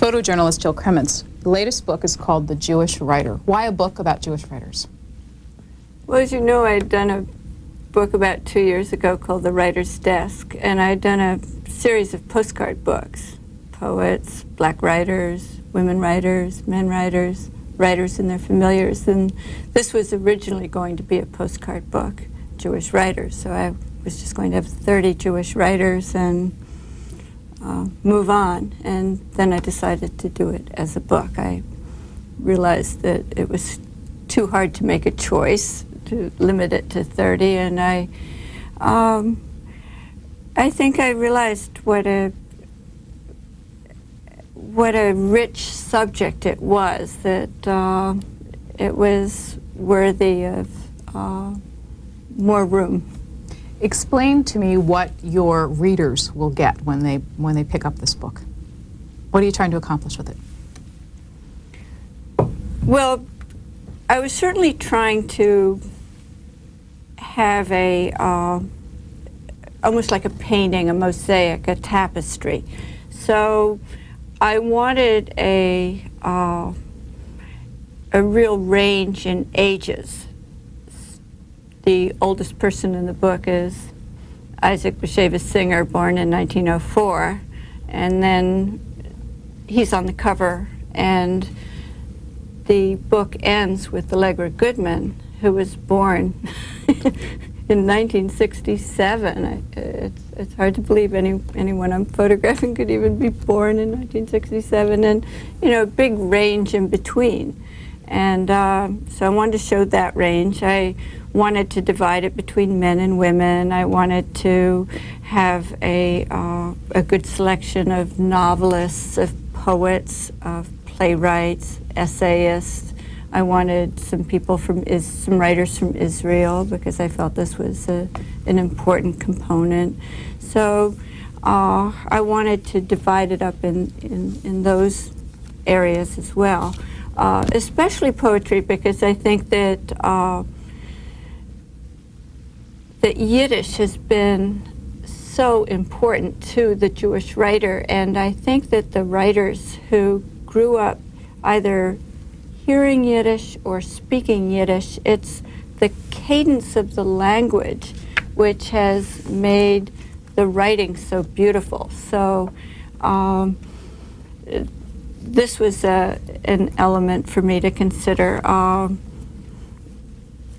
Photojournalist Jill Krementz. The latest book is called The Jewish Writer. Why a book about Jewish writers? Well, as you know, I had done a book about 2 years ago called The Writer's Desk, and I had done a series of postcard books. Poets, black writers, women writers, men writers, writers and their familiars. And this was originally going to be a postcard book, Jewish writers. So I was just going to have 30 Jewish writers and move on. And then I decided to do it as a book. I realized that it was too hard to make a choice, to limit it to 30, and I think I realized what a rich subject it was, that it was worthy of more room. Explain to me what your readers will get when they pick up this book. What are you trying to accomplish with it? Well, I was certainly trying to have a almost like a painting, a mosaic, a tapestry. So I wanted a real range in ages. The oldest person in the book is Isaac Bashevis Singer, born in 1904, and then he's on the cover, and the book ends with Allegra Goodman, who was born in 1967. It's hard to believe anyone I'm photographing could even be born in 1967, and a big range in between. And so I wanted to show that range. I wanted to divide it between men and women. I wanted to have a good selection of novelists, of poets, of playwrights, essayists. I wanted some writers from Israel, because I felt this was an important component. So I wanted to divide it up in those areas as well, especially poetry, because I think that that Yiddish has been so important to the Jewish writer, and I think that the writers who grew up either hearing Yiddish or speaking Yiddish, it's the cadence of the language which has made the writing so beautiful. So this was an element for me to consider.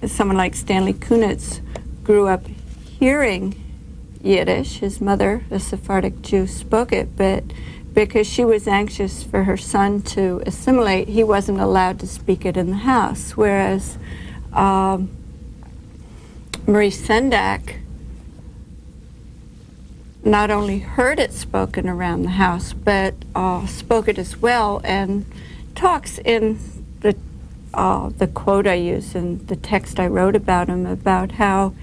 Someone like Stanley Kunitz grew up hearing Yiddish. His mother, a Sephardic Jew, spoke it, but because she was anxious for her son to assimilate, he wasn't allowed to speak it in the house. Whereas Marie Sendak not only heard it spoken around the house, but spoke it as well, and talks in the quote I use in the text I wrote about him, about how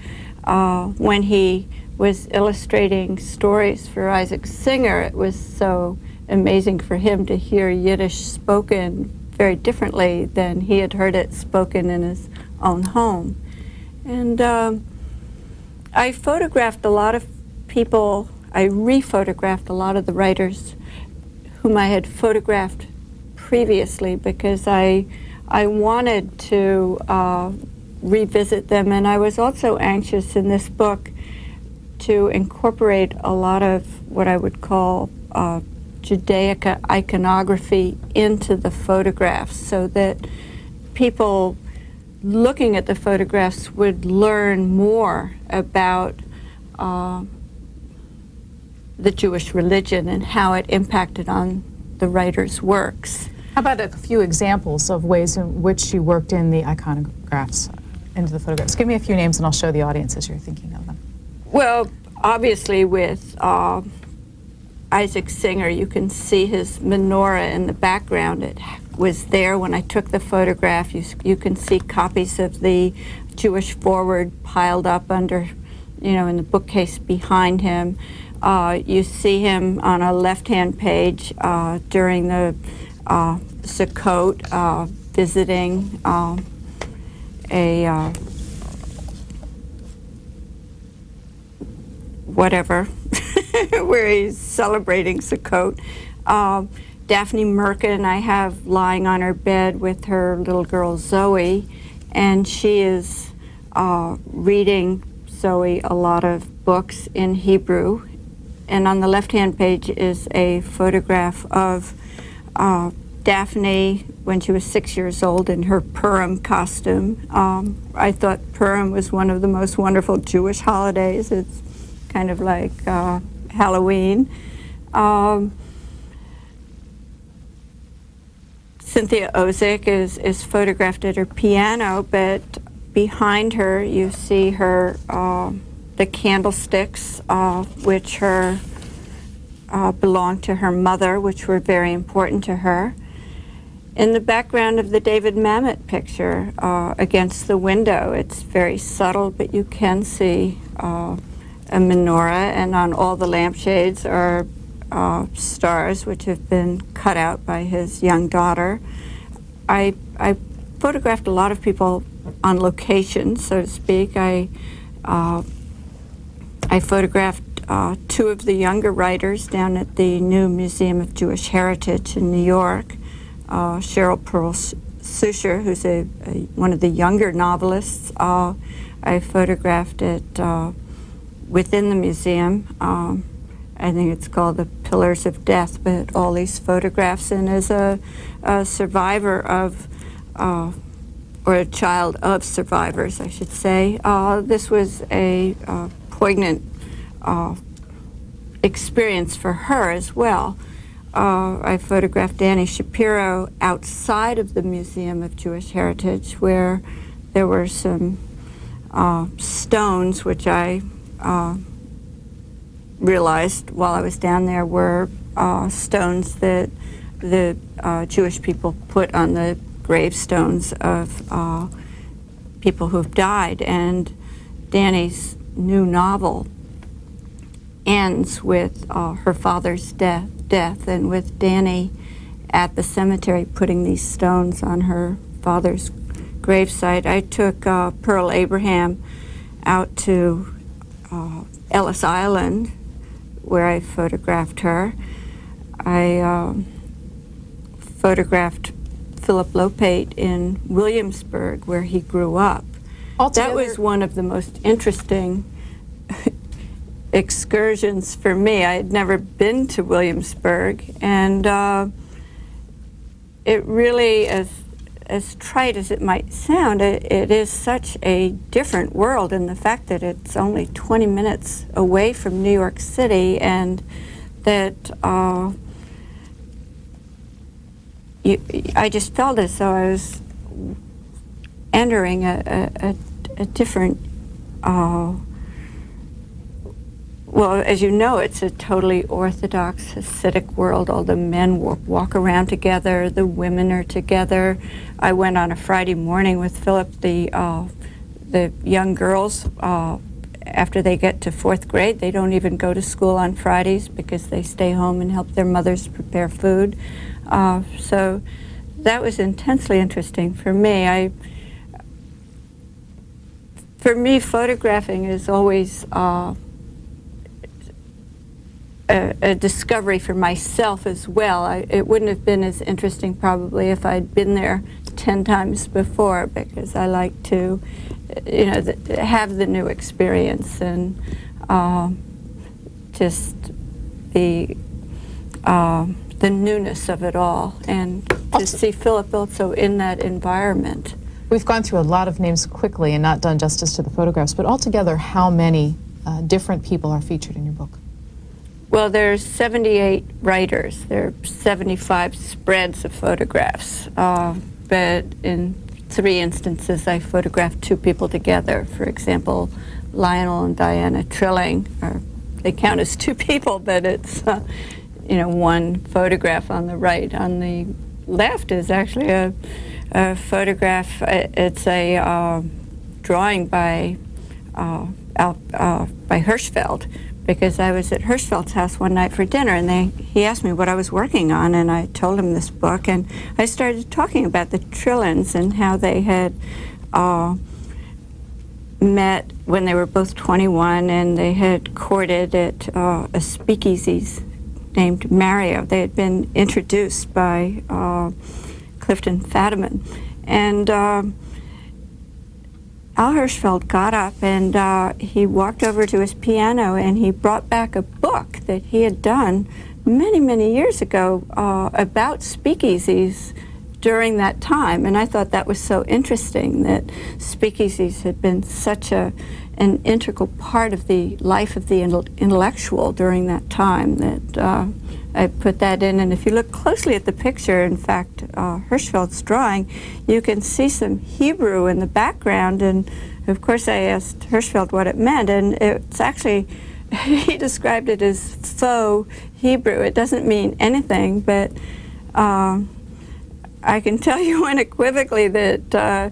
when he was illustrating stories for Isaac Singer, it was so amazing for him to hear Yiddish spoken very differently than he had heard it spoken in his own home. And I photographed a lot of people. I re-photographed a lot of the writers whom I had photographed previously, because I wanted to revisit them, and I was also anxious in this book to incorporate a lot of what I would call Judaica iconography into the photographs, so that people looking at the photographs would learn more about the Jewish religion and how it impacted on the writer's works. How about a few examples of ways in which you worked in the iconographs into the photographs? Give me a few names and I'll show the audience as you're thinking of them. Well, obviously with Isaac Singer, you can see his menorah in the background. It was there when I took the photograph. You can see copies of the Jewish Forward piled up under, in the bookcase behind him. You see him on a left-hand page during the Sukkot, visiting a whatever, where he's celebrating Sukkot. Daphne Merkin I have lying on her bed with her little girl Zoe, and she is reading Zoe a lot of books in Hebrew. And on the left-hand page is a photograph of Daphne when she was 6 years old in her Purim costume. I thought Purim was one of the most wonderful Jewish holidays. It's kind of like Halloween. Cynthia Ozick is photographed at her piano, but behind her you see her the candlesticks, which belonged to her mother, which were very important to her. In the background of the David Mamet picture, against the window, it's very subtle, but you can see a menorah, and on all the lampshades are stars, which have been cut out by his young daughter. I photographed a lot of people on location, so to speak. I photographed two of the younger writers down at the new Museum of Jewish Heritage in New York. Cheryl Pearl Susher, who's one of the younger novelists. I photographed it within the museum. I think it's called The Pillars of Death, but all these photographs, and as a survivor of, or a child of survivors, I should say, this was a poignant experience for her as well. I photographed Danny Shapiro outside of the Museum of Jewish Heritage, where there were some stones, which I realized while I was down there were stones that the Jewish people put on the gravestones of people who've died. And Danny's new novel ends with her father's death, and with Danny at the cemetery putting these stones on her father's gravesite. I took Pearl Abraham out to Ellis Island, where I photographed her. I photographed Philip Lopate in Williamsburg, where he grew up. That was one of the most interesting excursions for me. I had never been to Williamsburg, and it really, as trite as it might sound, it is such a different world, and the fact that it's only 20 minutes away from New York City, and that I just felt as though I was entering a different well, as you know, it's a totally Orthodox Hasidic world. All the men walk around together, the women are together. I went on a Friday morning with Philip. The young girls, after they get to 4th grade, they don't even go to school on Fridays because they stay home and help their mothers prepare food. So that was intensely interesting for me. For me, photographing is always a discovery for myself as well. It wouldn't have been as interesting probably if I'd been there 10 times before, because I like to, have the new experience and just the newness of it all, and to see Philip also in that environment. We've gone through a lot of names quickly and not done justice to the photographs, but altogether, how many different people are featured in your book? Well, there's 78 writers. There are 75 spreads of photographs. But in 3 instances, I photographed 2 people together. For example, Lionel and Diana Trilling, they count as 2 people, but it's, one photograph on the right. On the left is actually a photograph. It's a drawing by Hirschfeld, because I was at Hirschfeld's house one night for dinner, and he asked me what I was working on, and I told him this book, and I started talking about the Trillins and how they had met when they were both 21, and they had courted at a speakeasies named Mario. They had been introduced by Clifton Fadiman. And Al Hirschfeld got up and he walked over to his piano and he brought back a book that he had done many, many years ago about speakeasies during that time. And I thought that was so interesting that speakeasies had been such an integral part of the life of the intellectual during that time that I put that in. And if you look closely at the picture, in fact, Hirschfeld's drawing, you can see some Hebrew in the background. And of course, I asked Hirschfeld what it meant, and it's actually, he described it as faux Hebrew. It doesn't mean anything, but I can tell you unequivocally that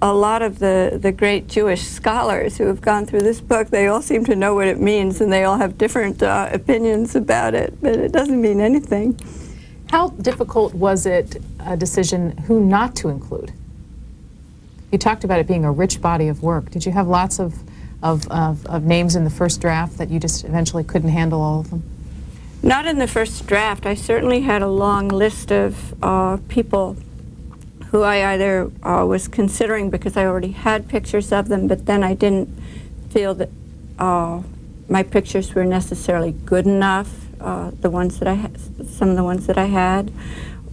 a lot of the great Jewish scholars who have gone through this book, they all seem to know what it means, and they all have different opinions about it, but it doesn't mean anything. How difficult was it, a decision who not to include? You talked about it being a rich body of work. Did you have lots of names in the first draft that you just eventually couldn't handle all of them? Not in the first draft. I certainly had a long list of people who I either was considering because I already had pictures of them, but then I didn't feel that my pictures were necessarily good enough, the ones that I had, some of the ones that I had,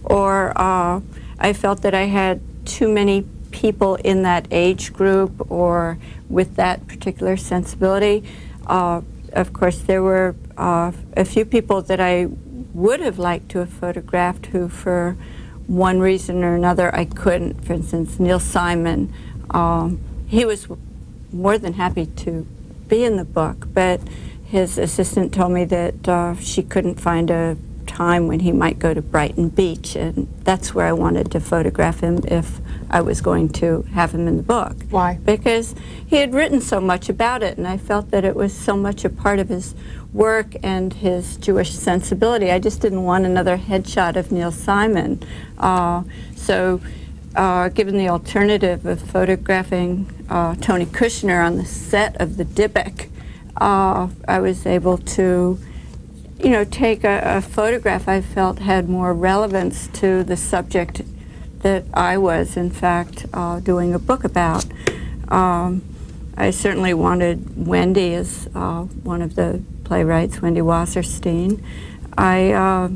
or I felt that I had too many people in that age group or with that particular sensibility. Of course, there were a few people that I would have liked to have photographed who, for one reason or another, I couldn't. For instance, Neil Simon, he was more than happy to be in the book, but his assistant told me that she couldn't find a time when he might go to Brighton Beach, and that's where I wanted to photograph him if I was going to have him in the book. Why? Because he had written so much about it, and I felt that it was so much a part of his work and his Jewish sensibility. I just didn't want another headshot of Neil Simon. So given the alternative of photographing Tony Kushner on the set of the Dybbuk, I was able to, you know, take a photograph I felt had more relevance to the subject that I was, in fact, doing a book about. I certainly wanted Wendy as one of the playwrights, Wendy Wasserstein. I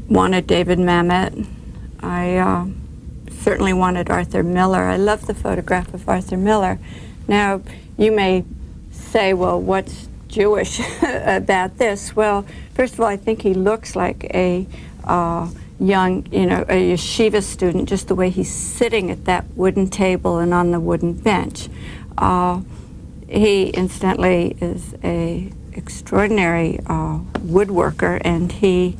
wanted David Mamet. I certainly wanted Arthur Miller. I love the photograph of Arthur Miller. Now, you may say, well, what's Jewish about this? Well, first of all, I think he looks like a young, you know, a yeshiva student, just the way he's sitting at that wooden table and on the wooden bench. He, incidentally, is a extraordinary woodworker, and he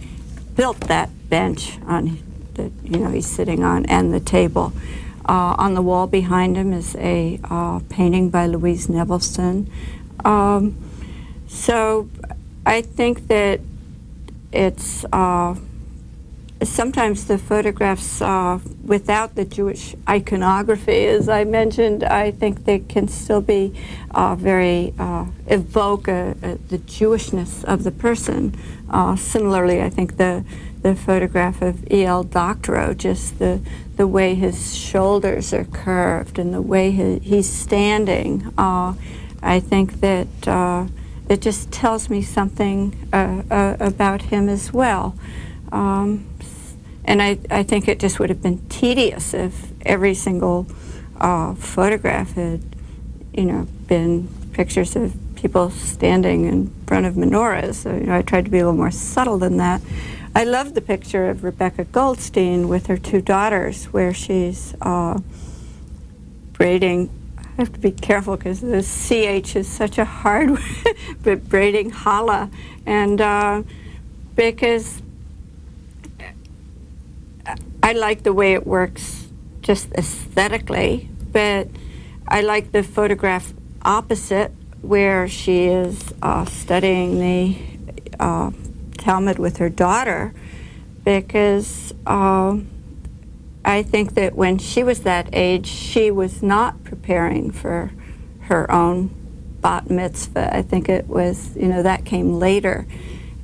built that bench on that, you know, he's sitting on, and the table. On the wall behind him is a painting by Louise Nevelson. So I think that it's sometimes the photographs without the Jewish iconography, as I mentioned, I think they can still be very evoke the Jewishness of the person. Similarly, I think the photograph of E.L. Doctorow, just the way his shoulders are curved and the way he's standing, I think that it just tells me something about him as well. And I think it just would have been tedious if every single photograph had, you know, been pictures of people standing in front of menorahs. So, you know, I tried to be a little more subtle than that. I love the picture of Rebecca Goldstein with her two daughters, where she's braiding. I have to be careful because the CH is such a hard word, but braiding challah. And because I like the way it works just aesthetically, but I like the photograph opposite, where she is studying the Talmud with her daughter, because I think that when she was that age, she was not preparing for her own bat mitzvah. I think it was, that came later.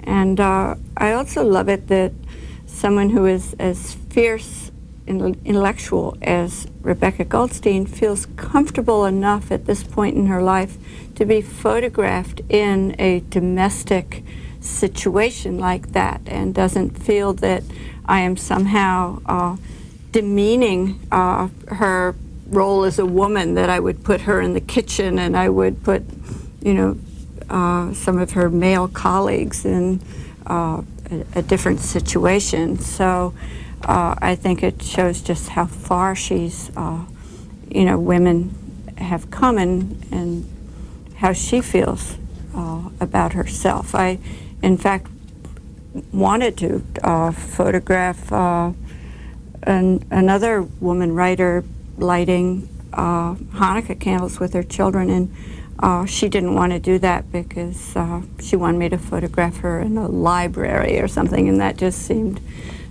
And I also love it that someone who is as fierce intellectual as Rebecca Goldstein feels comfortable enough at this point in her life to be photographed in a domestic situation like that, and doesn't feel that I am somehow demeaning her role as a woman, that I would put her in the kitchen and I would put, some of her male colleagues in a different situation. So I think it shows just how far she's, women have come and how she feels about herself. I, in fact, wanted to photograph another woman writer lighting Hanukkah candles with her children, and she didn't want to do that because she wanted me to photograph her in a library or something, and that just seemed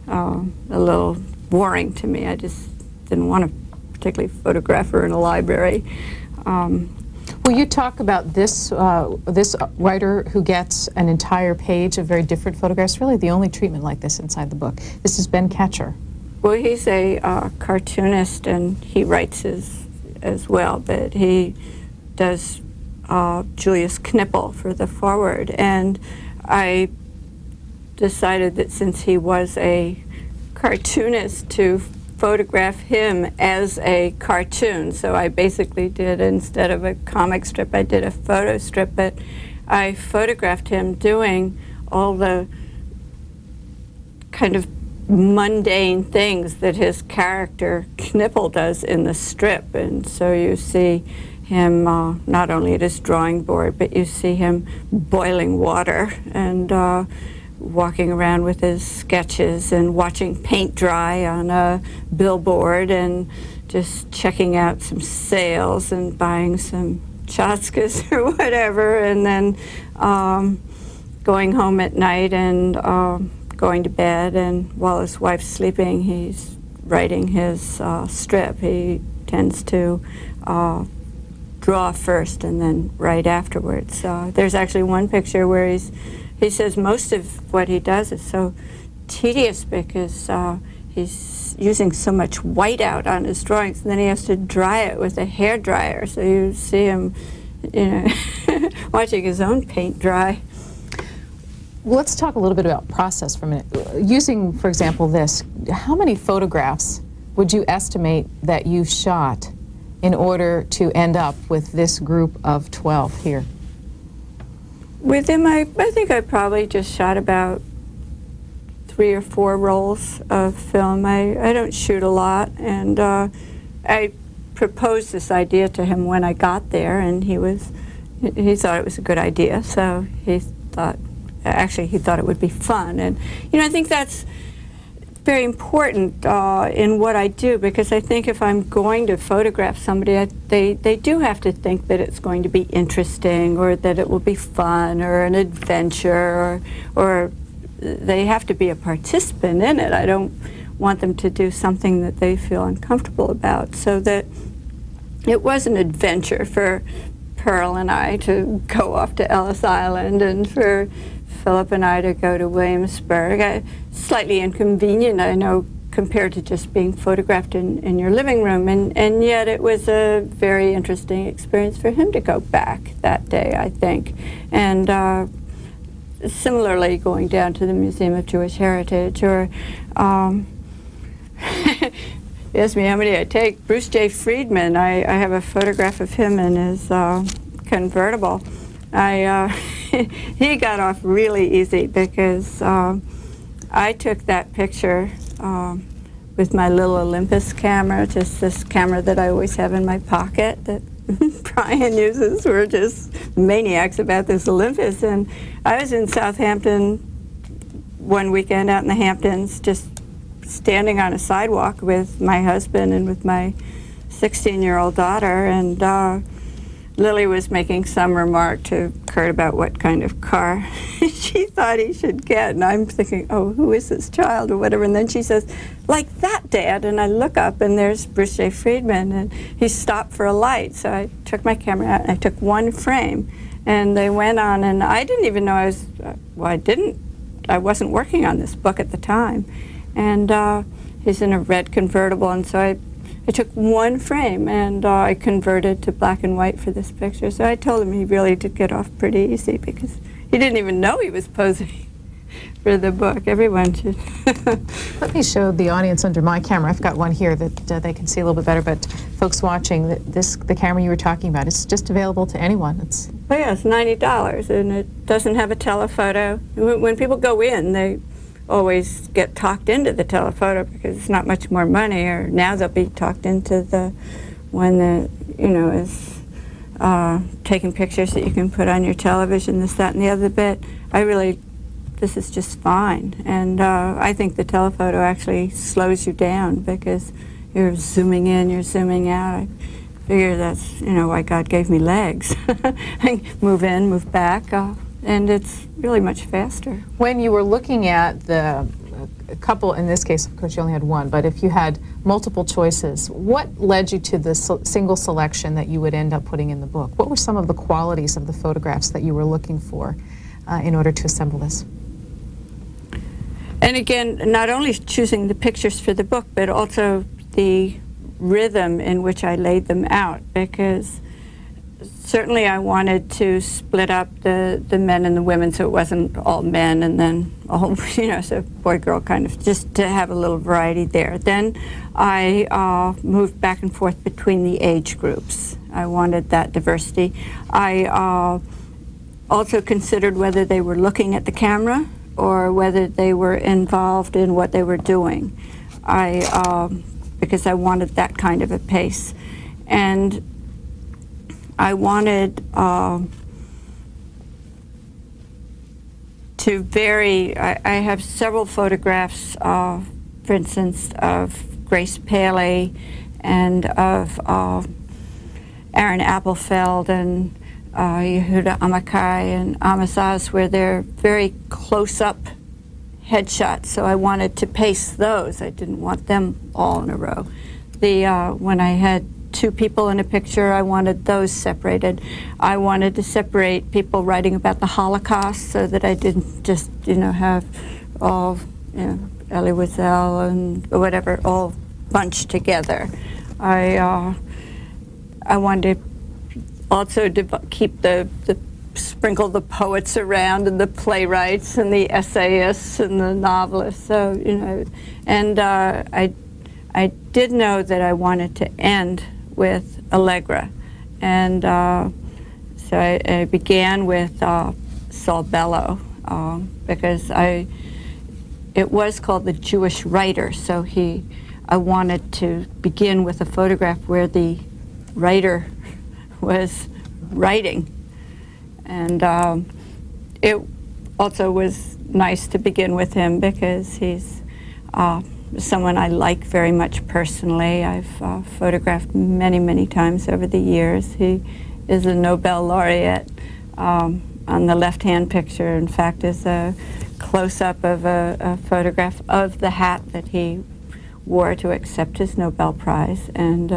a little boring to me. I just didn't want to particularly photograph her in a library. Will you talk about this writer who gets an entire page of very different photographs? Really the only treatment like this inside the book. This is Ben Ketcher. Well, he's a cartoonist, and he writes as well, but he does Julius Knipple for the foreword. And I decided that since he was a cartoonist, to photograph him as a cartoon. So I basically did, instead of a comic strip, I did a photo strip, but I photographed him doing all the kind of mundane things that his character Knipple does in the strip. And so you see him not only at his drawing board, but you see him boiling water and walking around with his sketches and watching paint dry on a billboard and just checking out some sales and buying some tchotchkes or whatever, and then going home at night and going to bed, and while his wife's sleeping, he's writing his strip. He tends to draw first and then write afterwards. There's actually one picture where he says most of what he does is so tedious because he's using so much whiteout on his drawings, and then he has to dry it with a hair dryer. So you see him, watching his own paint dry. Well, let's talk a little bit about process for a minute. Using, for example, this, how many photographs would you estimate that you shot in order to end up with this group of 12 here? With him, I think I probably just shot about 3 or 4 rolls of film. I don't shoot a lot, and I proposed this idea to him when I got there, and he thought it was a good idea. So he thought it would be fun, and I think that's very important in what I do, because I think if I'm going to photograph somebody, they do have to think that it's going to be interesting, or that it will be fun or an adventure, or they have to be a participant in it. I don't want them to do something that they feel uncomfortable about. So that it was an adventure for Pearl and I to go off to Ellis Island, and for Philip and I to go to Williamsburg. Slightly inconvenient, I know, compared to just being photographed in your living room, and yet it was a very interesting experience for him to go back that day, I think. And similarly, going down to the Museum of Jewish Heritage, or you asked me how many I take. Bruce J. Friedman, I have a photograph of him in his convertible. He got off really easy because I took that picture with my little Olympus camera, just this camera that I always have in my pocket that Brian uses. We're just maniacs about this Olympus. And I was in Southampton one weekend out in the Hamptons, just standing on a sidewalk with my husband and with my 16-year-old daughter, and Lily was making some remark to Kurt about what kind of car she thought he should get, and I'm thinking, oh, who is this child or whatever, and then she says, like that, Dad, and I look up and there's Bruce J. Friedman, and he stopped for a light, so I took my camera out and I took one frame, and they went on, and I didn't even know I wasn't working on this book at the time, and he's in a red convertible, and so I took one frame, and I converted to black and white for this picture. So I told him he really did get off pretty easy because he didn't even know he was posing for the book. Everyone should. Let me show the audience under my camera. I've got one here that they can see a little bit better, but folks watching, the camera you were talking about, it's just available to anyone. It's $90, and it doesn't have a telephoto. When people go in, they always get talked into the telephoto because it's not much more money, or now they'll be talked into the one that, is taking pictures that you can put on your television, this, that, and the other bit. This is just fine. And I think the telephoto actually slows you down because you're zooming in, you're zooming out. I figure that's, why God gave me legs. I move in, move back. And it's really much faster. When you were looking at the couple, in this case, of course, you only had one, but if you had multiple choices, what led you to the single selection that you would end up putting in the book? What were some of the qualities of the photographs that you were looking for in order to assemble this? And again, not only choosing the pictures for the book, but also the rhythm in which I laid them out, because certainly I wanted to split up the men and the women so it wasn't all men and then all, so boy, girl kind of, just to have a little variety there. Then I moved back and forth between the age groups. I wanted that diversity. I also considered whether they were looking at the camera or whether they were involved in what they were doing. Because I wanted that kind of a pace. And I wanted to vary. I have several photographs, for instance, of Grace Paley and of Aaron Appelfeld and Yehuda Amichai and Amos Oz, where they're very close-up headshots. So I wanted to pace those. I didn't want them all in a row. When I had two people in a picture, I wanted those separated. I wanted to separate people writing about the Holocaust so that I didn't just, have all, Elie Wiesel and whatever, all bunched together. I wanted to also keep sprinkle the poets around and the playwrights and the essayists and the novelists. So, and I did know that I wanted to end with Allegra, and so I began with Saul Bellow because it was called The Jewish Writer, so I wanted to begin with a photograph where the writer was writing, and it also was nice to begin with him because he's someone I like very much personally. I've photographed many, many times over the years. He is a Nobel laureate. On the left-hand picture, in fact, is a close-up of a photograph of the hat that he wore to accept his Nobel Prize, and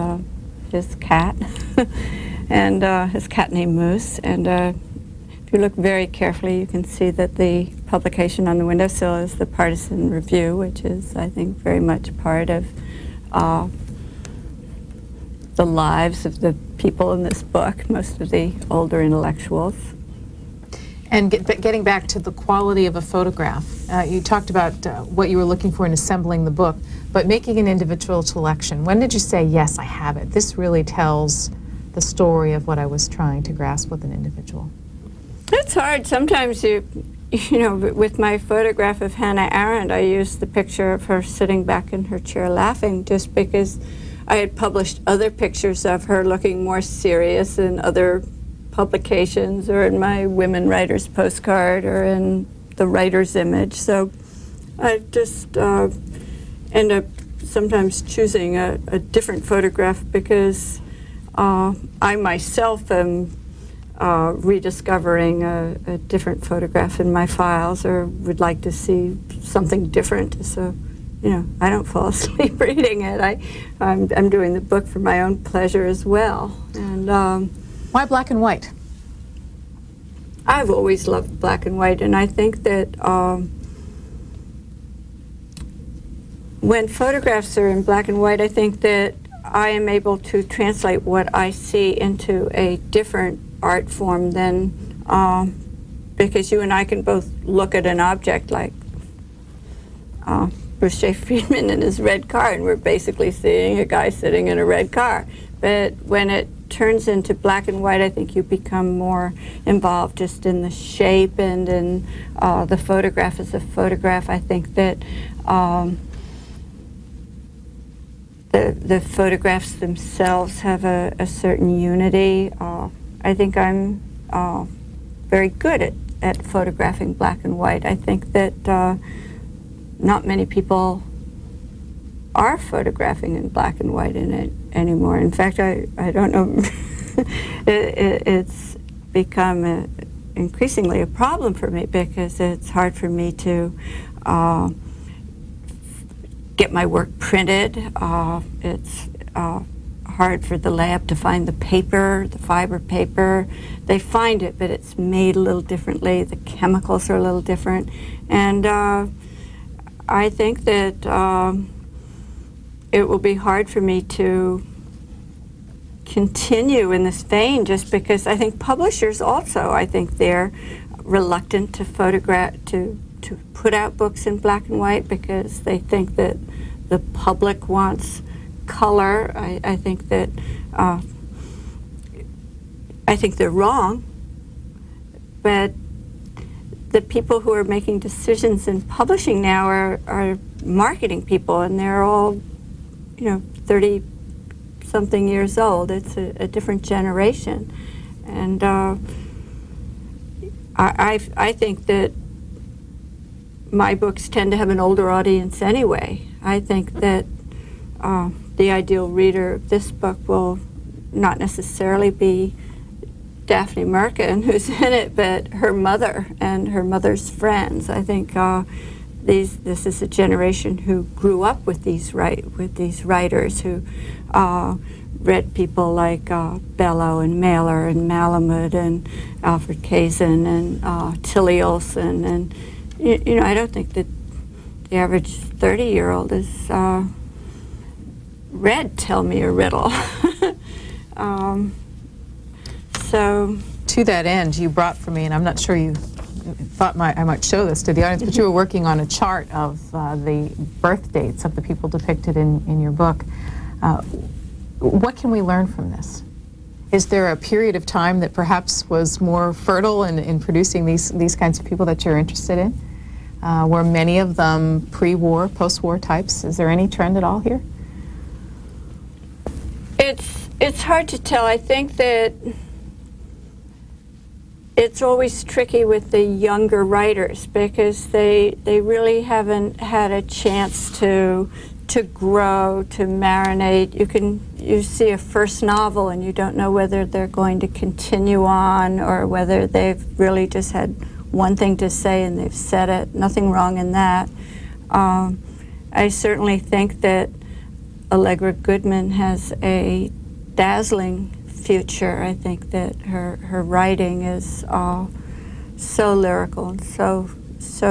his cat, and his cat named Moose. And if you look very carefully, you can see that the publication on the windowsill is the Partisan Review, which is, I think, very much part of the lives of the people in this book, most of the older intellectuals. And getting back to the quality of a photograph, you talked about what you were looking for in assembling the book, but making an individual selection. When did you say, yes, I have it? This really tells the story of what I was trying to grasp with an individual. It's hard. Sometimes with my photograph of Hannah Arendt, I used the picture of her sitting back in her chair laughing just because I had published other pictures of her looking more serious in other publications or in my Women Writers postcard or in the Writer's Image. So I just end up sometimes choosing a different photograph because I myself am rediscovering a different photograph in my files, or would like to see something different. So, I don't fall asleep reading it. I'm doing the book for my own pleasure as well. And Why black and white? I've always loved black and white, and I think that when photographs are in black and white, I think that I am able to translate what I see into a different art form than, because you and I can both look at an object like Bruce J. Friedman in his red car, and we're basically seeing a guy sitting in a red car. But when it turns into black and white, I think you become more involved just in the shape and in the photograph as a photograph. I think that the photographs themselves have a certain unity. I think I'm very good at photographing black and white. I think that not many people are photographing in black and white in it anymore. In fact, I don't know. It's become increasingly a problem for me because it's hard for me to get my work printed. It's hard for the lab to find the paper, the fiber paper. They find it, but it's made a little differently. The chemicals are a little different. And I think that it will be hard for me to continue in this vein, just because I think publishers also, I think they're reluctant to to put out books in black and white because they think that the public wants color. I think that I think they're wrong, but the people who are making decisions in publishing now are marketing people, and they're all 30-something years old. It's a different generation. And I think that my books tend to have an older audience anyway. I think that the ideal reader of this book will not necessarily be Daphne Merkin, who's in it, but her mother and her mother's friends. I think this is a generation who grew up with these writers who read people like Bellow and Mailer and Malamud and Alfred Kazin and Tilly Olson, and I don't think that the average 30-year-old has read Tell Me a Riddle. So to that end, you brought for me, and I'm not sure you thought I might show this to the audience, but you were working on a chart of the birth dates of the people depicted in your book. What can we learn from this? Is there a period of time that perhaps was more fertile in producing these kinds of people that you're interested in? Were many of them pre-war, post-war types? Is there any trend at all here? It's hard to tell. I think that it's always tricky with the younger writers because they really haven't had a chance to grow, to marinate. You see a first novel and you don't know whether they're going to continue on or whether they've really just had one thing to say and they've said it. Nothing wrong in that. I certainly think that Allegra Goodman has a dazzling future. I think that her writing is so lyrical and so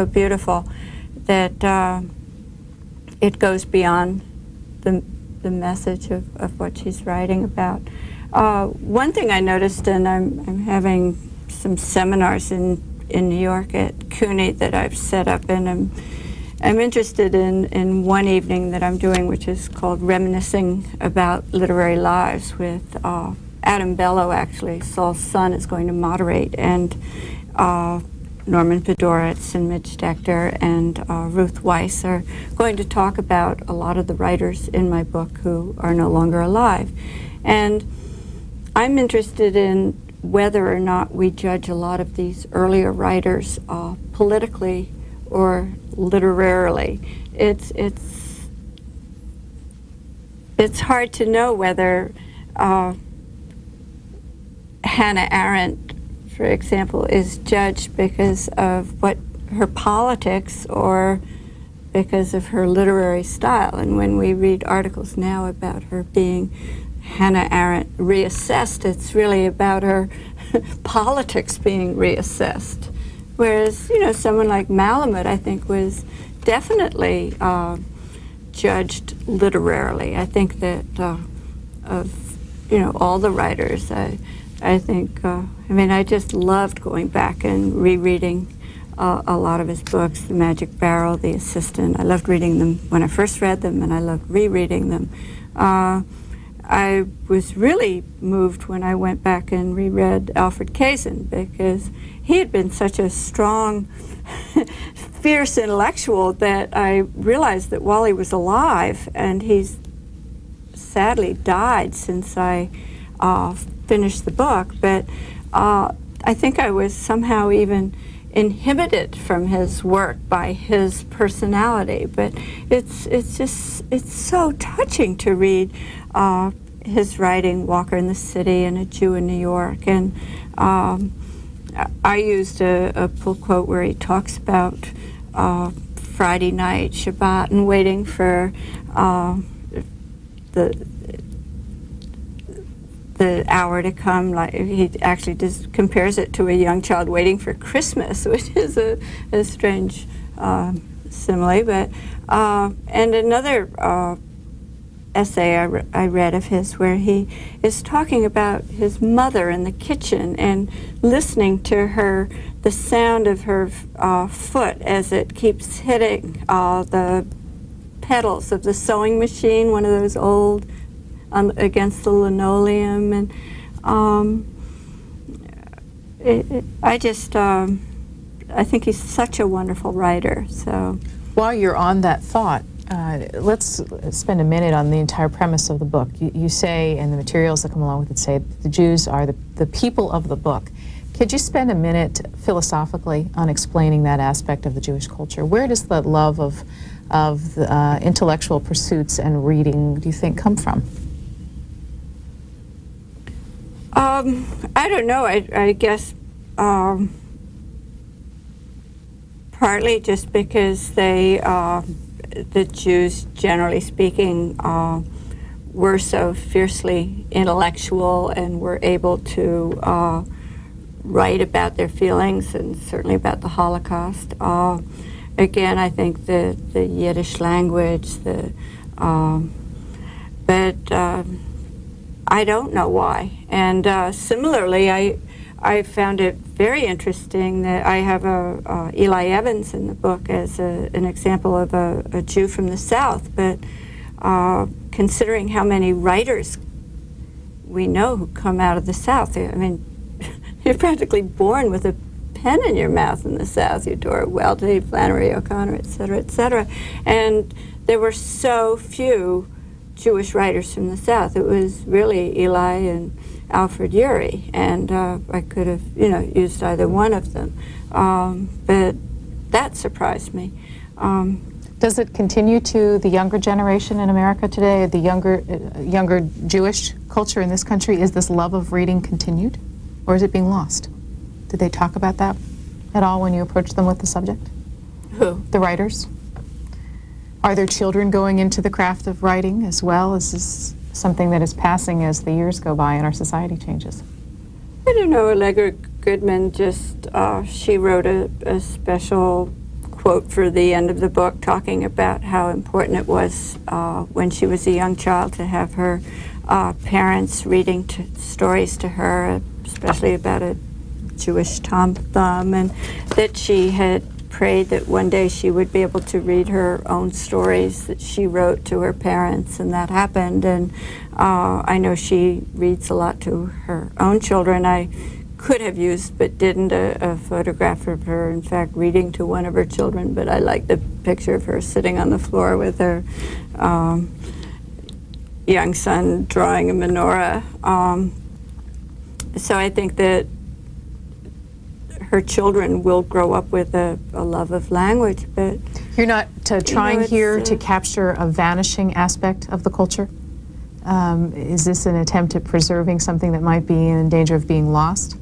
beautiful that it goes beyond the message of what she's writing about. One thing I noticed, and I'm having some seminars in New York at CUNY that I've set up, and I'm interested in one evening that I'm doing, which is called Reminiscing About Literary Lives, with Adam Bellow, actually. Saul's son is going to moderate, and Norman Podhoretz and Midge Decter and Ruth Weiss are going to talk about a lot of the writers in my book who are no longer alive. And I'm interested in whether or not we judge a lot of these earlier writers politically or literarily. It's hard to know whether Hannah Arendt, for example, is judged because of what her politics or because of her literary style. And when we read articles now about her being Hannah Arendt reassessed, it's really about her politics being reassessed. Whereas, you know, someone like Malamud, I think, was definitely judged literarily. I think that of, you know, all the writers, I think, I mean, I just loved going back and rereading a lot of his books, The Magic Barrel, The Assistant. I loved reading them when I first read them, and I loved rereading them. I was really moved when I went back and reread Alfred Kazin, because he had been such a strong, fierce intellectual that I realized that while he was alive, and he's sadly died since I finished the book, but I think I was somehow even inhibited from his work by his personality. But it's so touching to read his writing, Walker in the City and A Jew in New York. And I used a pull quote where he talks about Friday night, Shabbat, and waiting for the hour to come. Like, he actually just compares it to a young child waiting for Christmas, which is a strange simile. But and another essay I read of his where he is talking about his mother in the kitchen and listening to her, the sound of her foot as it keeps hitting the pedals of the sewing machine, one of those old, against the linoleum. And I think he's such a wonderful writer. So while you're on that thought, let's spend a minute on the entire premise of the book. You say, and the materials that come along with it say, the Jews are the people of the book. Could you spend a minute philosophically on explaining that aspect of the Jewish culture? Where does the love of the, intellectual pursuits and reading, do you think, come from? I don't know. I guess partly just because the Jews, generally speaking, were so fiercely intellectual and were able to write about their feelings, and certainly about the Holocaust. Again, I think the Yiddish language, but I don't know why. And similarly, I found it very interesting that I have Eli Evans in the book as an example of a Jew from the South, but considering how many writers we know who come out of the South, I mean, you're practically born with a pen in your mouth in the South. Eudora Welty, Flannery O'Connor, et cetera, et cetera. And there were so few Jewish writers from the South. It was really Eli and Alfred Urey, and I could have, used either one of them. But that surprised me. Does it continue to the younger generation in America today, the younger Jewish culture in this country? Is this love of reading continued, or is it being lost? Did they talk about that at all when you approached them with the subject? Who? The writers. Are there children going into the craft of writing as well? Is this something that is passing as the years go by and our society changes? I don't know. Allegra Goodman she wrote a special quote for the end of the book talking about how important it was when she was a young child to have her parents reading stories to her, especially about a Jewish Tom Thumb, and that she had prayed that one day she would be able to read her own stories that she wrote to her parents, and that happened. And I know she reads a lot to her own children. I could have used, but didn't, a photograph of her, in fact, reading to one of her children, but I like the picture of her sitting on the floor with her young son drawing a menorah. So I think that her children will grow up with a love of language, but... You're not trying here to it's capture a vanishing aspect of the culture? Is this an attempt at preserving something that might be in danger of being lost?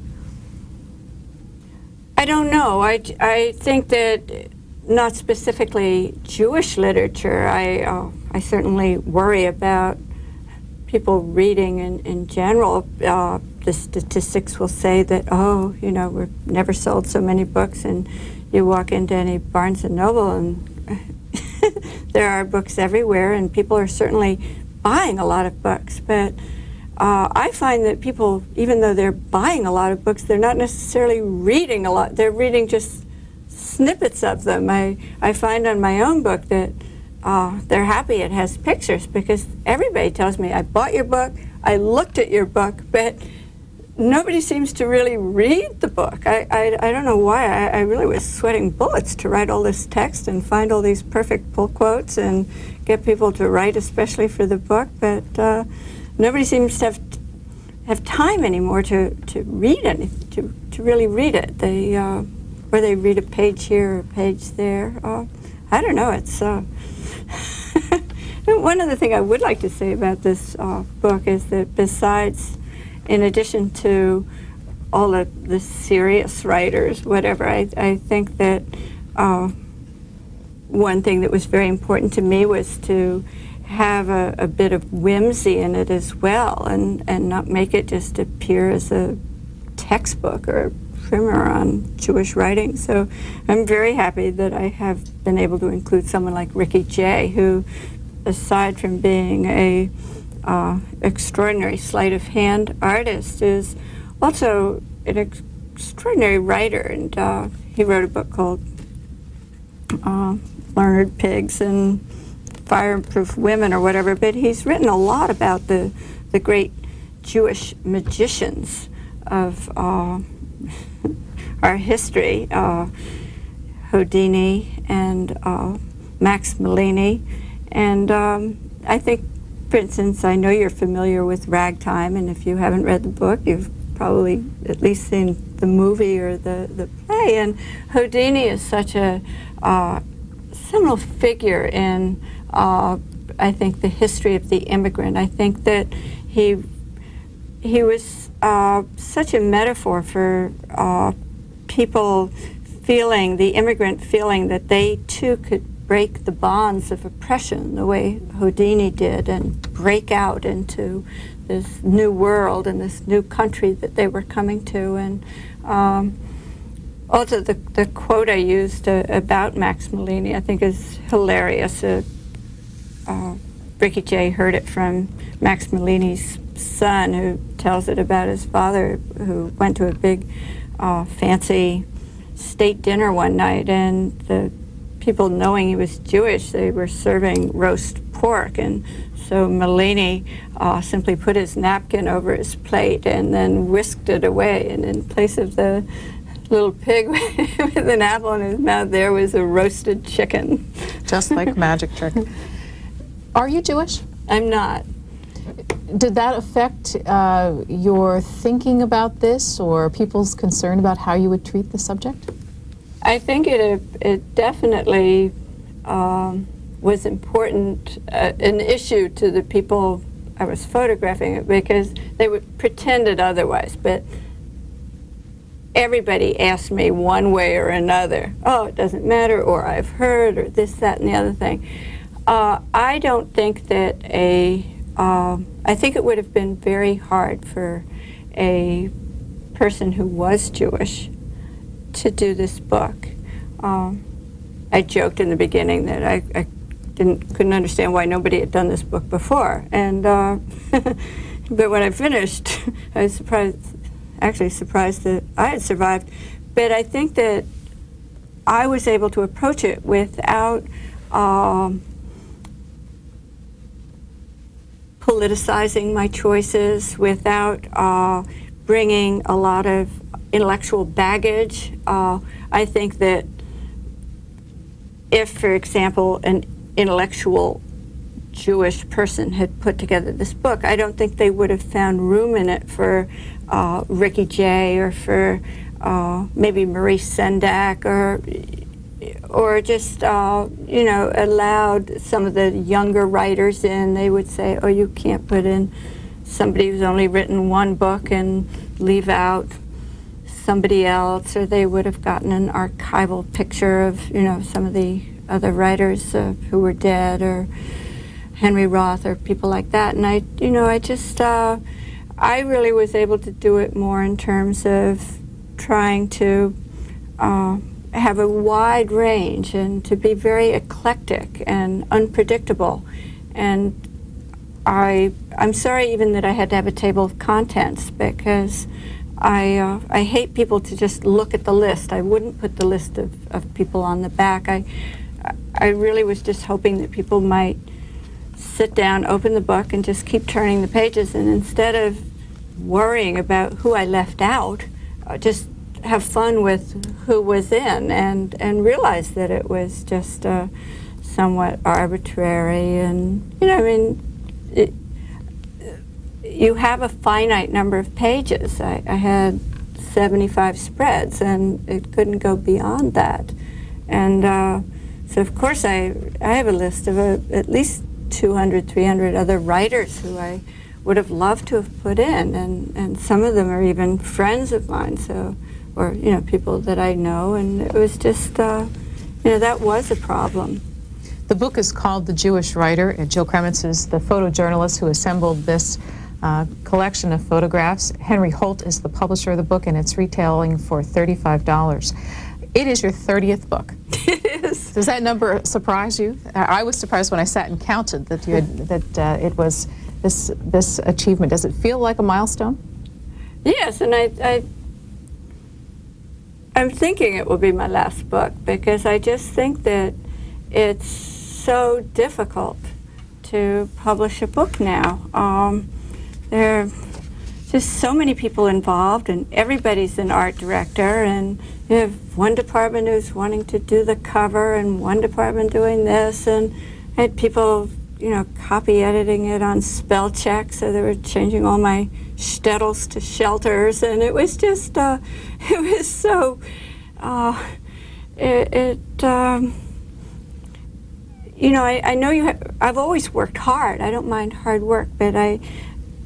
I don't know. I think that not specifically Jewish literature. I certainly worry about people reading in general. The statistics will say that, oh, you know, we've never sold so many books, and you walk into any Barnes and Noble and there are books everywhere, and people are certainly buying a lot of books. But I find that people, even though they're buying a lot of books, they're not necessarily reading a lot. They're reading just snippets of them. I find on my own book that they're happy it has pictures, because everybody tells me, I bought your book, I looked at your book, but nobody seems to really read the book. I don't know why. I really was sweating bullets to write all this text and find all these perfect pull quotes and get people to write especially for the book, but nobody seems to have time anymore to read anything, to really read it. Or they read a page here or a page there. I don't know. It's one other thing I would like to say about this book is that besides, in addition to all of the serious writers, whatever, I think that one thing that was very important to me was to have a bit of whimsy in it as well, and not make it just appear as a textbook or a primer on Jewish writing. So I'm very happy that I have been able to include someone like Ricky Jay, who, aside from being a extraordinary sleight of hand artist, is also an extraordinary writer, and he wrote a book called Learned Pigs and Fireproof Women or whatever, but he's written a lot about the great Jewish magicians of our history, Houdini and Max Malini, and I think, for instance, I know you're familiar with Ragtime, and if you haven't read the book, you've probably at least seen the movie or the play. And Houdini is such a seminal figure in, I think, the history of the immigrant. I think that he was such a metaphor for people feeling, the immigrant feeling, that they too could break the bonds of oppression the way Houdini did and break out into this new world and this new country that they were coming to. And also the quote I used about Max Malini I think is hilarious. Ricky Jay heard it from Max Malini's son, who tells it about his father, who went to a big fancy state dinner one night, and the people, knowing he was Jewish, they were serving roast pork, and so Malini simply put his napkin over his plate and then whisked it away, and in place of the little pig with an apple in his mouth, there was a roasted chicken. Just like a magic trick. Are you Jewish? I'm not. Did that affect your thinking about this, or people's concern about how you would treat the subject? I think it definitely was important, an issue to the people I was photographing, because they would pretended otherwise, but everybody asked me one way or another, oh, it doesn't matter, or I've heard, or this, that, and the other thing. I don't think that I think it would have been very hard for a person who was Jewish to do this book. I joked in the beginning that I couldn't understand why nobody had done this book before, and but when I finished, I was surprised that I had survived. But I think that I was able to approach it without politicizing my choices, without bringing a lot of intellectual baggage. I think that if, for example, an intellectual Jewish person had put together this book, I don't think they would have found room in it for Ricky Jay or for maybe Maurice Sendak or just, you know, allowed some of the younger writers in. They would say, oh, you can't put in somebody who's only written one book and leave out somebody else, or they would have gotten an archival picture of, you know, some of the other writers who were dead, or Henry Roth, or people like that. And I, you know, I just, I really was able to do it more in terms of trying to have a wide range and to be very eclectic and unpredictable. And I'm sorry even that I had to have a table of contents, because I hate people to just look at the list. I wouldn't put the list of people on the back. I really was just hoping that people might sit down, open the book, and just keep turning the pages, and instead of worrying about who I left out, just have fun with who was in, and realize that it was just somewhat arbitrary. And, you know, I mean, you have a finite number of pages. I had 75 spreads, and it couldn't go beyond that. And so, of course, I have a list of at least 200, 300 other writers who I would have loved to have put in, and some of them are even friends of mine, so, or, you know, people that I know, and it was just, you know, that was a problem. The book is called The Jewish Writer. Jill Krementz is the photojournalist who assembled this collection of photographs. Henry Holt is the publisher of the book, and it's retailing for $35. It is your 30th book. It is. Does that number surprise you? I was surprised when I sat and counted that you had, that it was this achievement. Does it feel like a milestone? Yes, and I'm thinking it will be my last book, because I just think that it's so difficult to publish a book now. There are just so many people involved, and everybody's an art director, and you have one department who's wanting to do the cover, and one department doing this, and I had people, you know, copy editing it on spell check, so they were changing all my shtetls to shelters, and it was just, it was so, you know, I know I've always worked hard. I don't mind hard work, but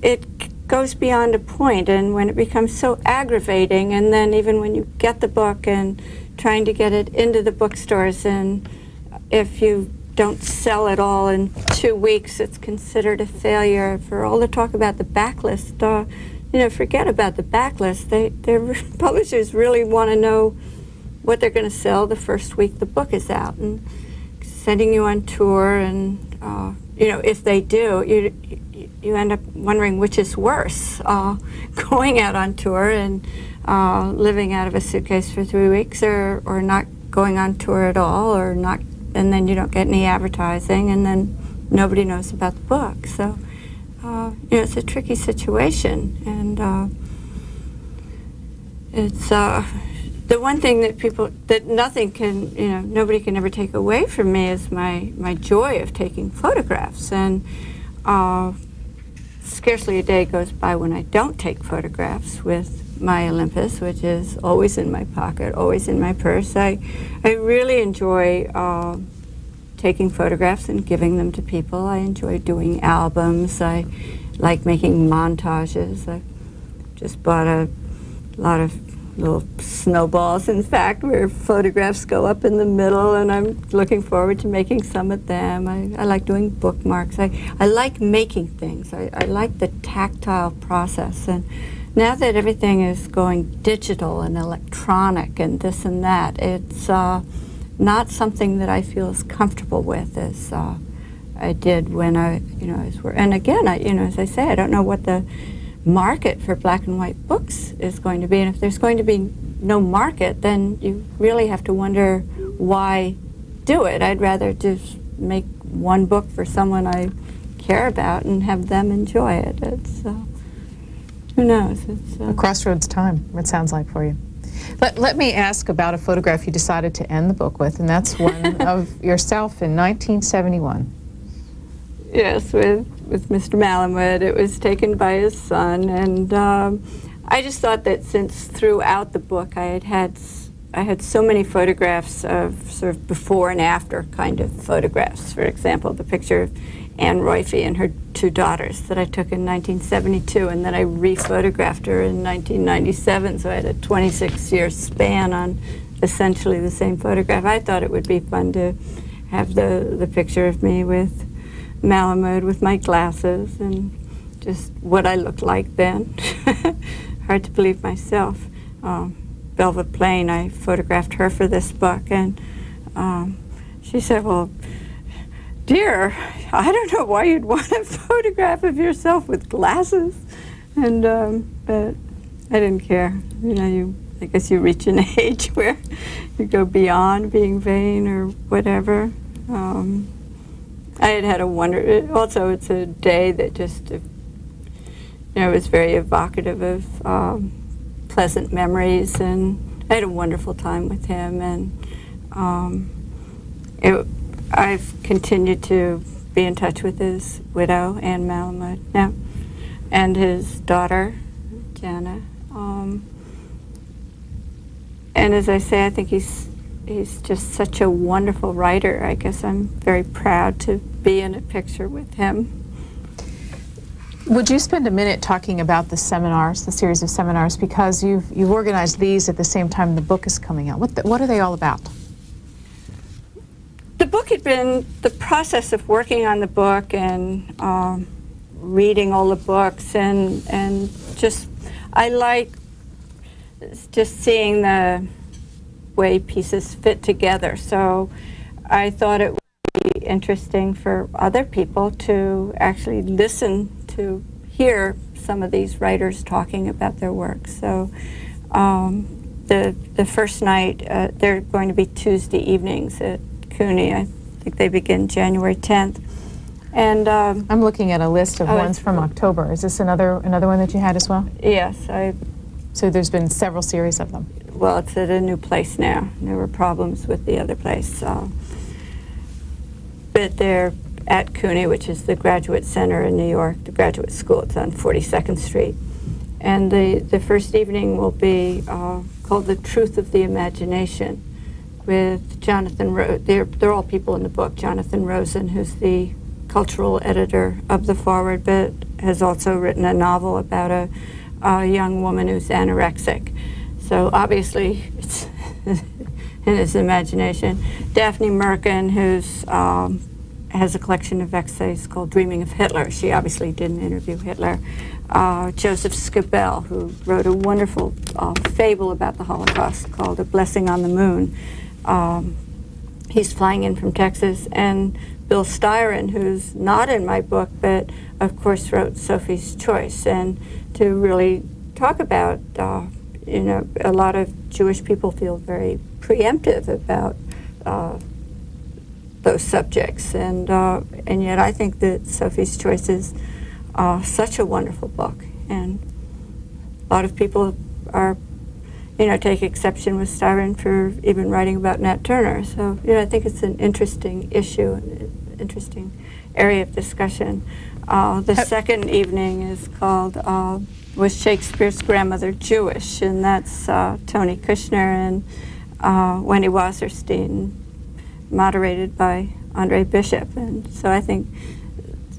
it goes beyond a point, and when it becomes so aggravating, and then even when you get the book and trying to get it into the bookstores, and if you don't sell it all in 2 weeks, it's considered a failure. For all the talk about the backlist, you know, forget about the backlist. Their publishers really want to know what they're going to sell the first week the book is out, and sending you on tour, and you know, if they do, you end up wondering which is worse, going out on tour and living out of a suitcase for 3 weeks, or not going on tour at all, or not, and then you don't get any advertising, and then nobody knows about the book. So, you know, it's a tricky situation, and it's the one thing that nothing can, you know, nobody can ever take away from me is my joy of taking photographs, and scarcely a day goes by when I don't take photographs with my Olympus, which is always in my pocket, always in my purse. I really enjoy taking photographs and giving them to people. I enjoy doing albums. I like making montages. I just bought a lot of little snowballs, in fact, where photographs go up in the middle, and I'm looking forward to making some of them. I like doing bookmarks. I like making things. I like the tactile process. And now that everything is going digital and electronic and this and that, it's not something that I feel as comfortable with as I did when I, you know, and again, you know, as I say, I don't know what the market for black and white books is going to be, and if there's going to be no market, then you really have to wonder why do it. I'd rather just make one book for someone I care about and have them enjoy it. It's who knows? It's a crossroads time, it sounds like, for you. Let me ask about a photograph you decided to end the book with, and that's one of yourself in 1971. Yes, with Mr. Malamud. It was taken by his son, and I just thought that since throughout the book I had I had so many photographs of sort of before and after kind of photographs. For example, the picture of Anne Roiphe and her two daughters that I took in 1972, and then I re-photographed her in 1997, so I had a 26-year span on essentially the same photograph. I thought it would be fun to have the picture of me with Malamud with my glasses and just what I looked like then. Hard to believe myself. Velvet Plain, I photographed her for this book, and she said, well, dear, I don't know why you'd want a photograph of yourself with glasses. And but I didn't care. You know, I guess you reach an age where you go beyond being vain or whatever. I had a also it's a day that just, you know, was very evocative of pleasant memories, and I had a wonderful time with him, and I've continued to be in touch with his widow, Anne Malamud, now, and his daughter, Jana. And as I say, I think he's just such a wonderful writer. I guess I'm very proud to be in a picture with him. Would you spend a minute talking about the seminars, the series of seminars, because you've organized these at the same time the book is coming out. What are they all about? The book had been the process of working on the book and reading all the books, and just I like just seeing the way pieces fit together. So I thought it would be interesting for other people to actually listen to hear some of these writers talking about their work. So the first night, they're going to be Tuesday evenings at CUNY. I think they begin January 10th. And I'm looking at a list of ones from October. Is this another one that you had as well? Yes, So there's been several series of them. Well, it's at a new place now. There were problems with the other place. But they're at CUNY, which is the Graduate Center in New York, the graduate school. It's on 42nd Street. And the first evening will be called The Truth of the Imagination with Jonathan Rosen. They're all people in the book. Jonathan Rosen, who's the cultural editor of The Forward, but has also written a novel about a young woman who's anorexic. So obviously it's in his imagination. Daphne Merkin, who's has a collection of essays called Dreaming of Hitler. She obviously didn't interview Hitler. Joseph Scabell, who wrote a wonderful fable about the Holocaust called A Blessing on the Moon. He's flying in from Texas. And Bill Styron, who's not in my book, but of course wrote Sophie's Choice, and to really talk about, you know, a lot of Jewish people feel very preemptive about those subjects, and yet I think that Sophie's Choice is such a wonderful book, and a lot of people are, you know, take exception with Styron for even writing about Nat Turner. So, you know, I think it's an interesting issue, an interesting area of discussion. The second evening is called Was Shakespeare's Grandmother Jewish? And that's Tony Kushner and Wendy Wasserstein, moderated by Andre Bishop. And so I think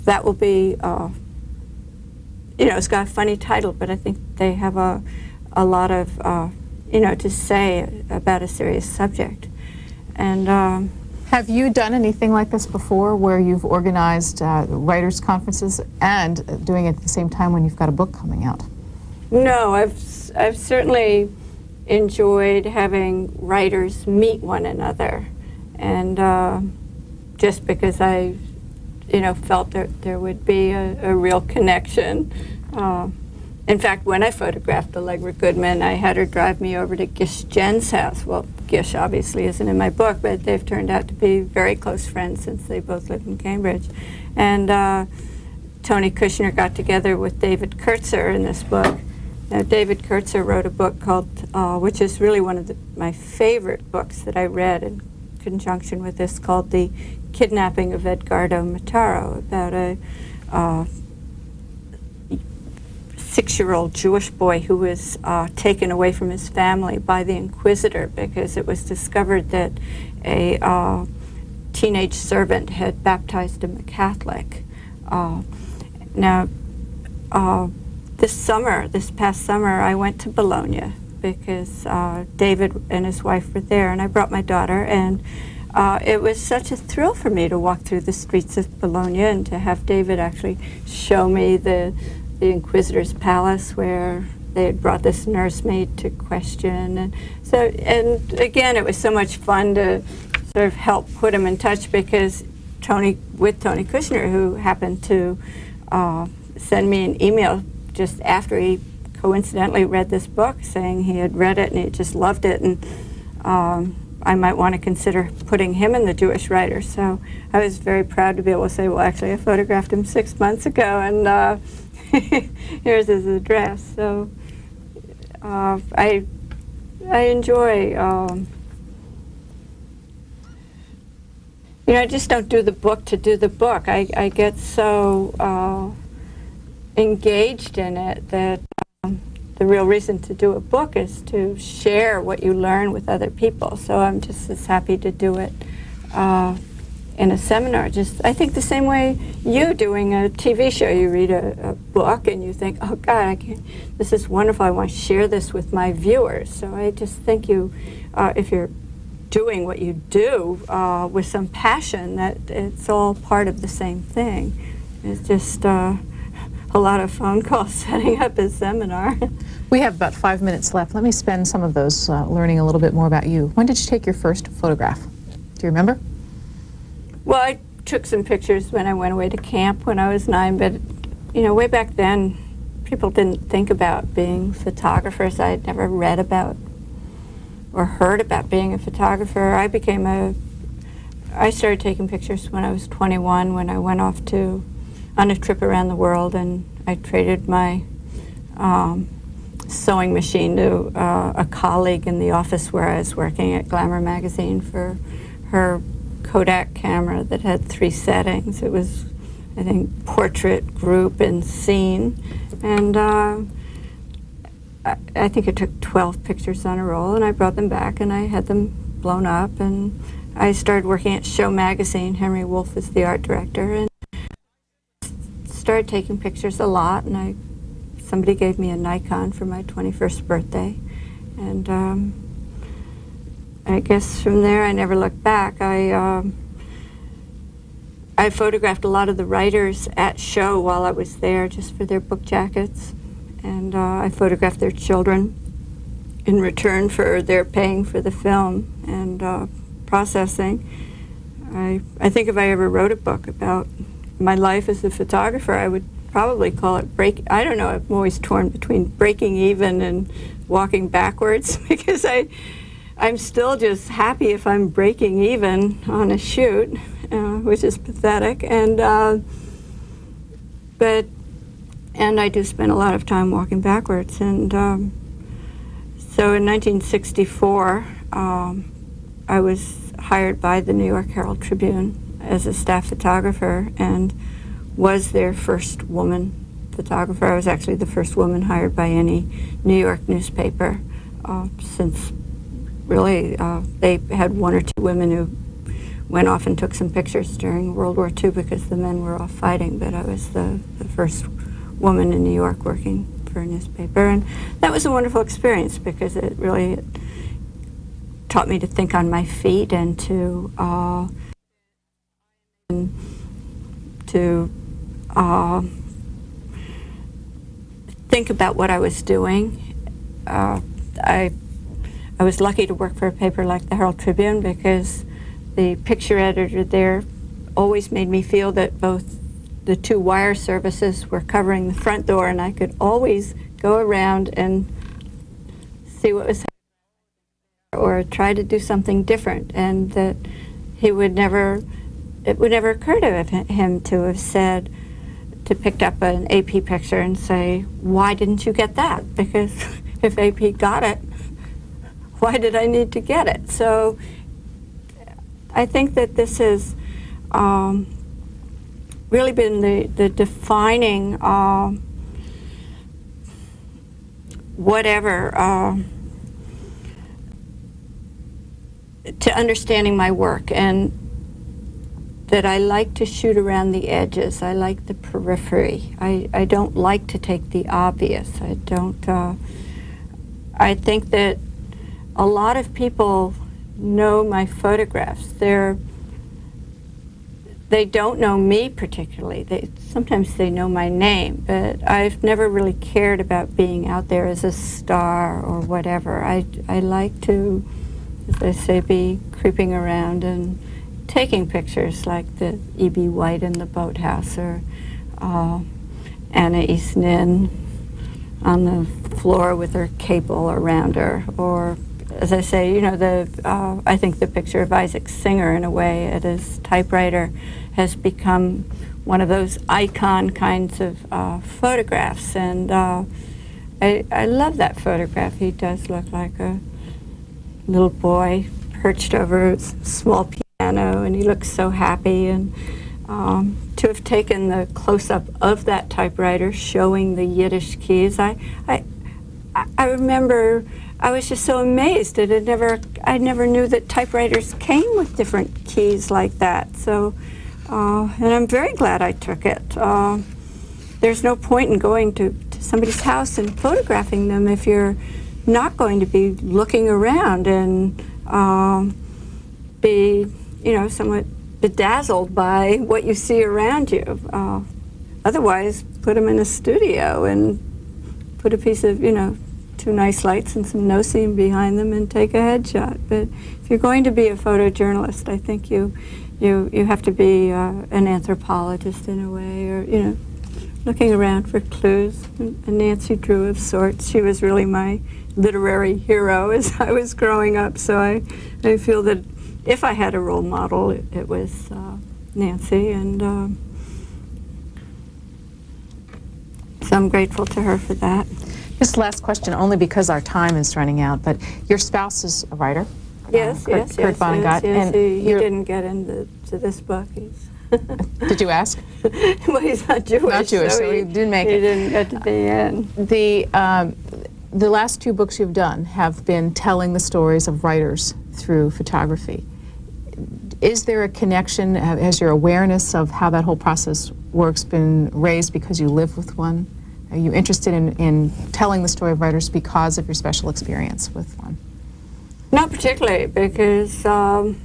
that will be, you know, it's got a funny title, but I think they have a lot of, you know, to say about a serious subject. And have you done anything like this before, where you've organized writers' conferences and doing it at the same time when you've got a book coming out? No, I've certainly enjoyed having writers meet one another, and just because I, you know, felt that there would be a real connection. In fact, when I photographed Allegra Goodman, I had her drive me over to Gish Jen's house. Well, Gish obviously isn't in my book, but they've turned out to be very close friends since they both live in Cambridge. And Tony Kushner got together with David Kurtzer in this book. Now, David Kurtzer wrote a book called, which is really one of my favorite books that I read in conjunction with this, called The Kidnapping of Edgardo Mataro, about a 6-year-old Jewish boy who was taken away from his family by the Inquisitor because it was discovered that a teenage servant had baptized him a Catholic. Now, this past summer, I went to Bologna because David and his wife were there, and I brought my daughter, and it was such a thrill for me to walk through the streets of Bologna and to have David actually show me the Inquisitor's palace where they had brought this nursemaid to question. And again, it was so much fun to sort of help put him in touch because Tony Kushner, who happened to send me an email just after he coincidentally read this book, saying he had read it and he just loved it, and I might want to consider putting him in the Jewish Writers. So I was very proud to be able to say, well, actually, I photographed him 6 months ago, and here's his address. So I enjoy. I just don't do the book to do the book. I get so engaged in it that the real reason to do a book is to share what you learn with other people. So I'm just as happy to do it in a seminar. I think the same way you doing a TV show. You read a book and you think, oh God, this is wonderful. I want to share this with my viewers. So I just think if you're doing what you do with some passion, that it's all part of the same thing. It's just a lot of phone calls setting up a seminar. We have about 5 minutes left. Let me spend some of those learning a little bit more about you. When did you take your first photograph? Do you remember? Well, I took some pictures when I went away to camp when I was 9, but way back then, people didn't think about being photographers. I had never read about or heard about being a photographer. I started taking pictures when I was 21, when I went off on a trip around the world, and I traded my sewing machine to a colleague in the office where I was working at Glamour magazine for her Kodak camera that had 3 settings. It was, I think, portrait, group, and scene. And I think I took 12 pictures on a roll, and I brought them back, and I had them blown up. And I started working at Show magazine. Henry Wolf is the art director, and started taking pictures a lot. And somebody gave me a Nikon for my 21st birthday, and I guess from there I never looked back. I photographed a lot of the writers at Show while I was there, just for their book jackets, and I photographed their children in return for their paying for the film and processing. I think if I ever wrote a book about my life as a photographer, I would probably call it I don't know, I'm always torn between breaking even and walking backwards because I'm still just happy if I'm breaking even on a shoot, which is pathetic. And I do spend a lot of time walking backwards. And so in 1964, I was hired by the New York Herald Tribune as a staff photographer and was their first woman photographer. I was actually the first woman hired by any New York newspaper since really they had 1 or 2 women who went off and took some pictures during World War II because the men were off fighting, but I was the first woman in New York working for a newspaper. And that was a wonderful experience because it really taught me to think on my feet and to think about what I was doing. I was lucky to work for a paper like the Herald Tribune because the picture editor there always made me feel that both the 2 wire services were covering the front door, and I could always go around and see what was happening or try to do something different, and that it would never occur to him to have said, to pick up an AP picture and say, why didn't you get that? Because if AP got it, why did I need to get it? So I think that this has really been the defining whatever, to understanding my work, and that I like to shoot around the edges. I like the periphery. I don't like to take the obvious. I don't, I think that a lot of people know my photographs. They don't know me particularly. Sometimes they know my name, but I've never really cared about being out there as a star or whatever. I like to, as I say, be creeping around and taking pictures, like the E.B. White in the boathouse, or Anna East Nin on the floor with her cable around her, or, as I say, you know, I think the picture of Isaac Singer, in a way, at his typewriter, has become one of those icon kinds of photographs, and I love that photograph. He does look like a little boy perched over a small piano, and he looks so happy, and to have taken the close-up of that typewriter showing the Yiddish keys, I remember I was just so amazed that I never knew that typewriters came with different keys like that. So, and I'm very glad I took it. There's no point in going to somebody's house and photographing them if you're not going to be looking around and be, you know, somewhat bedazzled by what you see around you. Otherwise, put them in a studio and put a piece of, you know, 2 nice lights and some no-seam behind them and take a headshot. But if you're going to be a photojournalist, I think you have to be an anthropologist in a way, or, you know, looking around for clues. A Nancy Drew of sorts. She was really my literary hero as I was growing up. So I feel that if I had a role model, it was Nancy, and so I'm grateful to her for that. This last question, only because our time is running out, but your spouse is a writer. Yes, Kurt Vonnegut, yes. and He didn't get into this book. Did you ask? Well, he's not Jewish. Not Jewish, so he didn't make it. He didn't get to be in. The last 2 books you've done have been telling the stories of writers through photography. Is there a connection? Has your awareness of how that whole process works been raised because you live with one? Are you interested in telling the story of writers because of your special experience with one? Not particularly, because I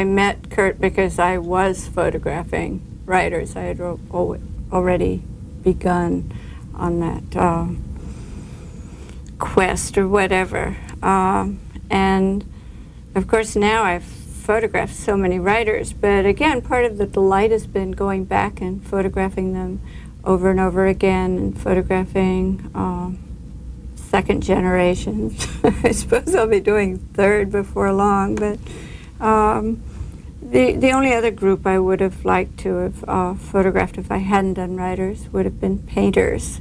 met Kurt because I was photographing writers. I had already begun on that quest or whatever. And of course now I've photographed so many writers, but again, part of the delight has been going back and photographing them over and over again, and photographing second generations. I suppose I'll be doing third before long, but the only other group I would have liked to have photographed if I hadn't done writers would have been painters.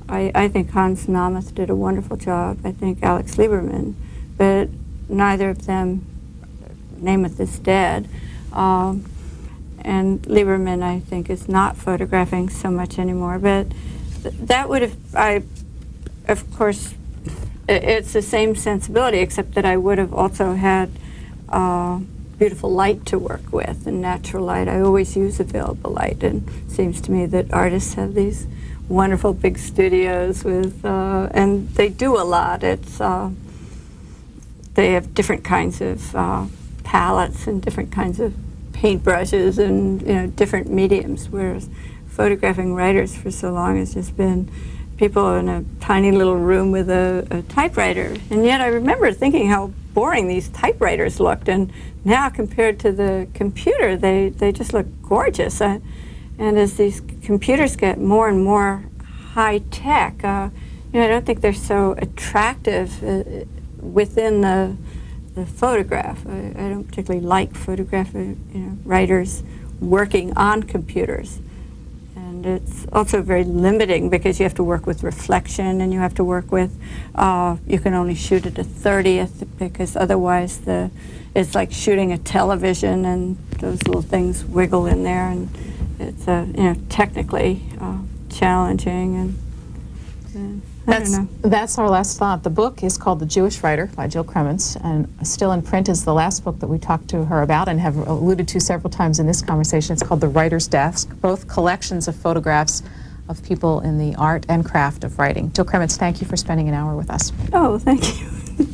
I think Hans Namath did a wonderful job. I think Alex Lieberman, but neither of them, Namath is dead. And Lieberman, I think, is not photographing so much anymore, but that would have, of course, it's the same sensibility, except that I would have also had beautiful light to work with, and natural light. I always use available light, and it seems to me that artists have these wonderful big studios with, and they do a lot. It's they have different kinds of palettes and different kinds of paintbrushes and, you know, different mediums, whereas photographing writers for so long has just been people in a tiny little room with a typewriter. And yet I remember thinking how boring these typewriters looked, and now compared to the computer, they just look gorgeous. And as these computers get more and more high tech, you know, I don't think they're so attractive within the photograph. I don't particularly like writers working on computers. And it's also very limiting because you have to work with reflection, and you have to work with, you can only shoot at a 30th, because otherwise it's like shooting a television, and those little things wiggle in there, and it's technically challenging. And I don't know. That's our last thought. The book is called The Jewish Writer by Jill Kremens, and still in print is the last book that we talked to her about and have alluded to several times in this conversation. It's called The Writer's Desk, both collections of photographs of people in the art and craft of writing. Jill Kremens, thank you for spending an hour with us. Oh, thank you.